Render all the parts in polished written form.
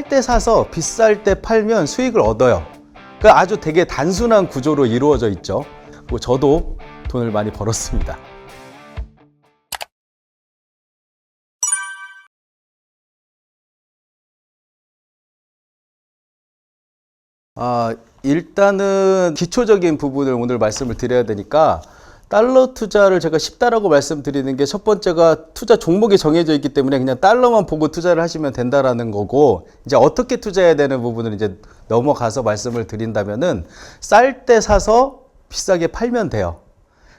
쌀 때 사서 비쌀 때 팔면 수익을 얻어요. 그러니까 아주 되게 단순한 구조로 이루어져 있죠. 저도 돈을 많이 벌었습니다. 일단은 기초적인 부분을 오늘 말씀을 드려야 되니까, 달러 투자를 제가 쉽다라고 말씀드리는 게, 첫 번째가 투자 종목이 정해져 있기 때문에 그냥 달러만 보고 투자를 하시면 된다라는 거고, 이제 어떻게 투자해야 되는 부분을 이제 넘어가서 말씀을 드린다면은, 쌀 때 사서 비싸게 팔면 돼요.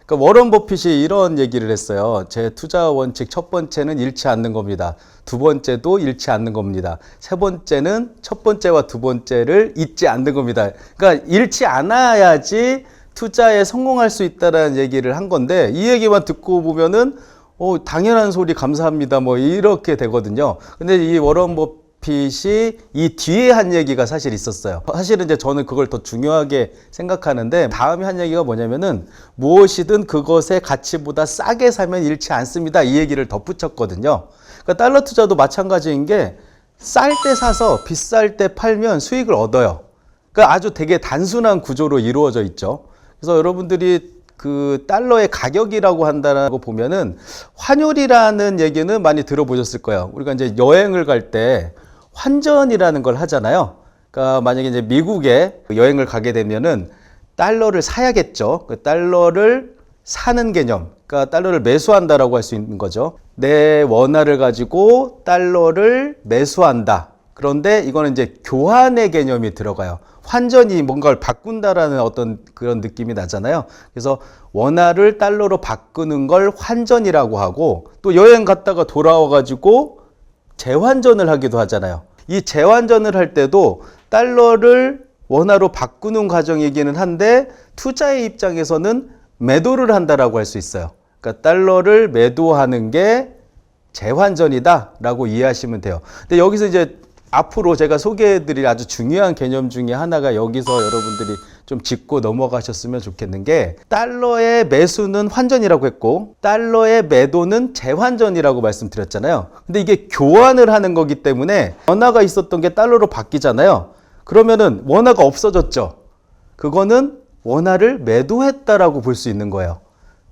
그러니까 워런 버핏이 이런 얘기를 했어요. 제 투자 원칙 첫 번째는 잃지 않는 겁니다. 두 번째도 잃지 않는 겁니다. 세 번째는 첫 번째와 두 번째를 잊지 않는 겁니다. 그러니까 잃지 않아야지 투자에 성공할 수 있다라는 얘기를 한 건데, 이 얘기만 듣고 보면은 당연한 소리 감사합니다 뭐 이렇게 되거든요. 근데 이 워런 버핏이 이 뒤에 한 얘기가 사실 있었어요. 사실은 이제 저는 그걸 더 중요하게 생각하는데, 다음에 한 얘기가 뭐냐면은, 무엇이든 그것의 가치보다 싸게 사면 잃지 않습니다, 이 얘기를 덧붙였거든요. 그러니까 달러 투자도 마찬가지인 게, 쌀 때 사서 비쌀 때 팔면 수익을 얻어요. 그러니까 아주 되게 단순한 구조로 이루어져 있죠. 그래서 여러분들이 그 달러의 가격이라고 한다고 보면은, 환율이라는 얘기는 많이 들어보셨을 거예요. 우리가 이제 여행을 갈 때 환전이라는 걸 하잖아요. 그러니까 만약에 이제 미국에 여행을 가게 되면은 달러를 사야겠죠. 그 달러를 사는 개념, 그러니까 달러를 매수한다라고 할 수 있는 거죠. 내 원화를 가지고 달러를 매수한다. 그런데 이거는 이제 교환의 개념이 들어가요. 환전이 뭔가를 바꾼다라는 어떤 그런 느낌이 나잖아요. 그래서 원화를 달러로 바꾸는 걸 환전이라고 하고, 또 여행 갔다가 돌아와가지고 재환전을 하기도 하잖아요. 이 재환전을 할 때도 달러를 원화로 바꾸는 과정이기는 한데, 투자의 입장에서는 매도를 한다라고 할 수 있어요. 그러니까 달러를 매도하는 게 재환전이다 라고 이해하시면 돼요. 근데 여기서 이제 앞으로 제가 소개해드릴 아주 중요한 개념 중에 하나가, 여기서 여러분들이 좀 짚고 넘어가셨으면 좋겠는 게, 달러의 매수는 환전이라고 했고 달러의 매도는 재환전이라고 말씀드렸잖아요. 근데 이게 교환을 하는 거기 때문에, 원화가 있었던 게 달러로 바뀌잖아요. 그러면은 원화가 없어졌죠. 그거는 원화를 매도했다라고 볼 수 있는 거예요.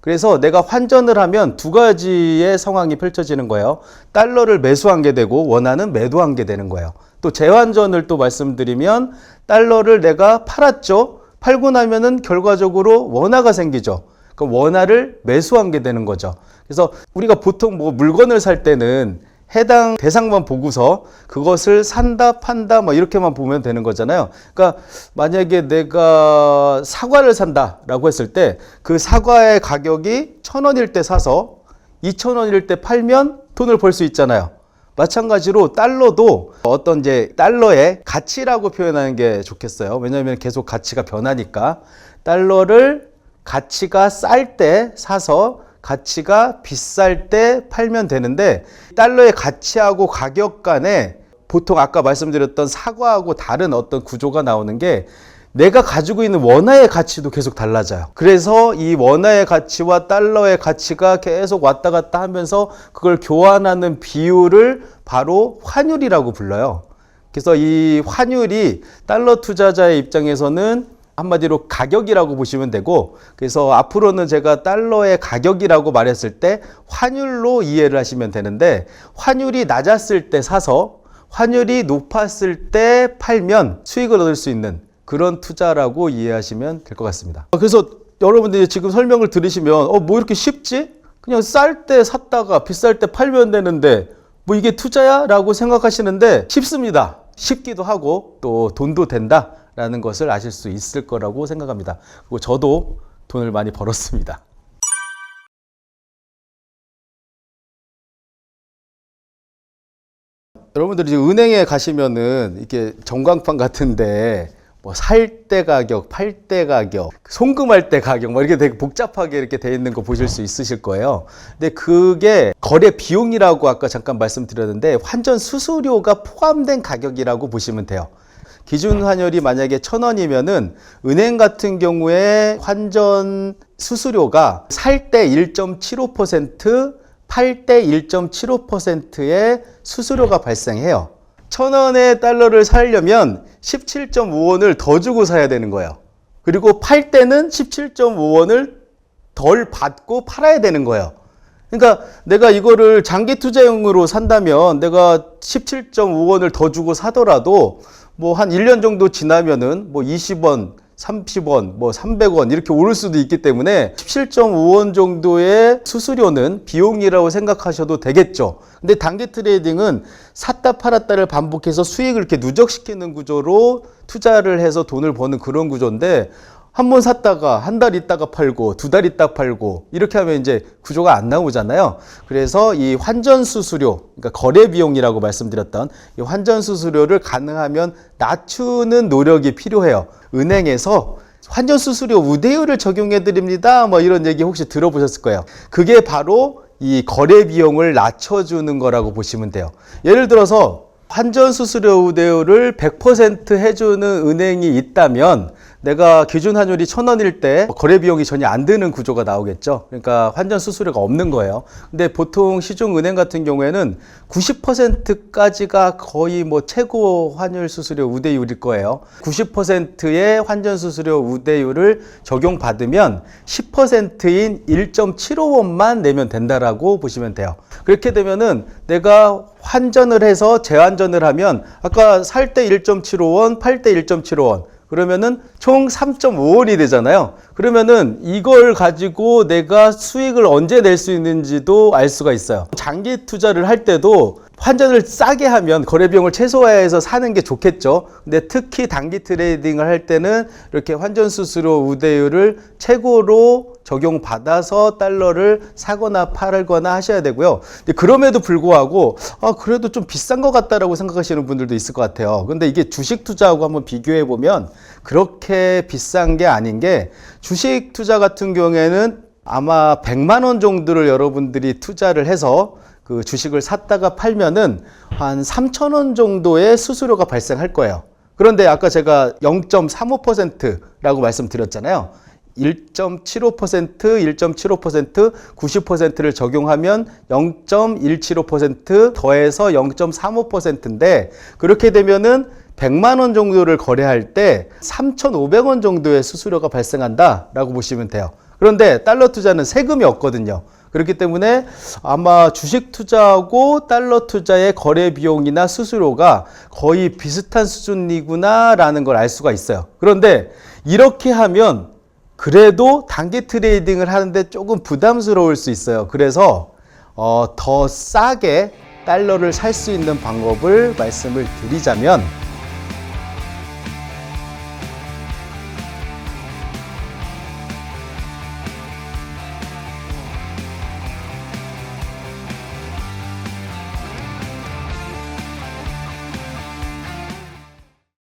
그래서 내가 환전을 하면 두 가지의 상황이 펼쳐지는 거예요. 달러를 매수한 게 되고 원화는 매도한 게 되는 거예요. 또 재환전을 또 말씀드리면, 달러를 내가 팔았죠. 팔고 나면은 결과적으로 원화가 생기죠. 그 원화를 매수한 게 되는 거죠. 그래서 우리가 보통 뭐 물건을 살 때는 해당 대상만 보고서 그것을 산다, 판다, 뭐 이렇게만 보면 되는 거잖아요. 그러니까 만약에 내가 사과를 산다라고 했을 때, 그 사과의 가격이 1,000원일 때 사서 2,000원일 때 팔면 돈을 벌 수 있잖아요. 마찬가지로 달러도 어떤 이제 달러의 가치라고 표현하는 게 좋겠어요. 왜냐하면 계속 가치가 변하니까. 달러를 가치가 쌀 때 사서 가치가 비쌀 때 팔면 되는데, 달러의 가치하고 가격 간에 보통 아까 말씀드렸던 사과하고 다른 어떤 구조가 나오는 게, 내가 가지고 있는 원화의 가치도 계속 달라져요. 그래서 이 원화의 가치와 달러의 가치가 계속 왔다 갔다 하면서 그걸 교환하는 비율을 바로 환율이라고 불러요. 그래서 이 환율이 달러 투자자의 입장에서는 한마디로 가격이라고 보시면 되고, 그래서 앞으로는 제가 달러의 가격이라고 말했을 때 환율로 이해를 하시면 되는데, 환율이 낮았을 때 사서 환율이 높았을 때 팔면 수익을 얻을 수 있는 그런 투자라고 이해하시면 될 것 같습니다. 그래서 여러분들이 지금 설명을 들으시면 뭐 이렇게 쉽지? 그냥 쌀 때 샀다가 비쌀 때 팔면 되는데 뭐 이게 투자야? 라고 생각하시는데, 쉽습니다. 쉽기도 하고 또 돈도 된다 라는 것을 아실 수 있을 거라고 생각합니다. 그리고 저도 돈을 많이 벌었습니다. 여러분들이 은행에 가시면은 이렇게 전광판 같은데 뭐 살 때 가격, 팔 때 가격, 송금할 때 가격, 뭐 이렇게 되게 복잡하게 이렇게 돼 있는 거 보실 수 있으실 거예요. 근데 그게 거래 비용이라고 아까 잠깐 말씀드렸는데, 환전 수수료가 포함된 가격이라고 보시면 돼요. 기준 환율이 만약에 1,000원이면은 은행 같은 경우에 환전 수수료가 살 때 1.75%, 팔 때 1.75%의 수수료가 발생해요. 1,000원의 달러를 사려면 17.5원을 더 주고 사야 되는 거예요. 그리고 팔 때는 17.5원을 덜 받고 팔아야 되는 거예요. 그러니까 내가 이거를 장기 투자용으로 산다면 내가 17.5원을 더 주고 사더라도 뭐 한 1년 정도 지나면은 뭐 20원, 30원, 뭐 300원 이렇게 오를 수도 있기 때문에 17.5원 정도의 수수료는 비용이라고 생각하셔도 되겠죠. 근데 단기 트레이딩은 샀다 팔았다를 반복해서 수익을 이렇게 누적시키는 구조로 투자를 해서 돈을 버는 그런 구조인데 한 번 샀다가 한 달 있다가 팔고 두 달 있다가 팔고 이렇게 하면 이제 구조가 안 나오잖아요. 그래서 이 환전 수수료, 그러니까 거래 비용이라고 말씀드렸던 이 환전 수수료를 가능하면 낮추는 노력이 필요해요. 은행에서 환전 수수료 우대율을 적용해 드립니다. 뭐 이런 얘기 혹시 들어보셨을 거예요. 그게 바로 이 거래 비용을 낮춰주는 거라고 보시면 돼요. 예를 들어서 환전 수수료 우대율을 100% 해주는 은행이 있다면 내가 기준 환율이 1,000원일 때 거래 비용이 전혀 안 드는 구조가 나오겠죠. 그러니까 환전 수수료가 없는 거예요. 근데 보통 시중 은행 같은 경우에는 90%까지가 거의 뭐 최고 환율 수수료 우대율일 거예요. 90%의 환전 수수료 우대율을 적용받으면 10%인 1.75원만 내면 된다라고 보시면 돼요. 그렇게 되면은 내가 환전을 해서 재환전을 하면 아까 살 때 1.75원, 팔 때 1.75원 그러면은 총 3.5원이 되잖아요. 그러면은 이걸 가지고 내가 수익을 언제 낼 수 있는지도 알 수가 있어요. 장기 투자를 할 때도 환전을 싸게 하면 거래 비용을 최소화해서 사는 게 좋겠죠. 근데 특히 단기 트레이딩을 할 때는 이렇게 환전 수수료 우대율을 최고로 적용받아서 달러를 사거나 팔거나 하셔야 되고요. 근데 그럼에도 불구하고 그래도 좀 비싼 것 같다라고 생각하시는 분들도 있을 것 같아요. 근데 이게 주식 투자하고 한번 비교해 보면 그렇게 비싼 게 아닌 게 주식 투자 같은 경우에는 아마 100만 원 정도를 여러분들이 투자를 해서 그 주식을 샀다가 팔면은 한 3,000원 정도의 수수료가 발생할 거예요. 그런데 아까 제가 0.35%라고 말씀드렸잖아요. 1.75%, 1.75%, 90%를 적용하면 0.175% 더해서 0.35%인데 그렇게 되면은 100만 원 정도를 거래할 때 3,500원 정도의 수수료가 발생한다라고 보시면 돼요. 그런데 달러 투자는 세금이 없거든요. 그렇기 때문에 아마 주식 투자하고 달러 투자의 거래 비용이나 수수료가 거의 비슷한 수준이구나 라는 걸 알 수가 있어요. 그런데 이렇게 하면 그래도 단기 트레이딩을 하는데 조금 부담스러울 수 있어요. 그래서 더 싸게 달러를 살 수 있는 방법을 말씀을 드리자면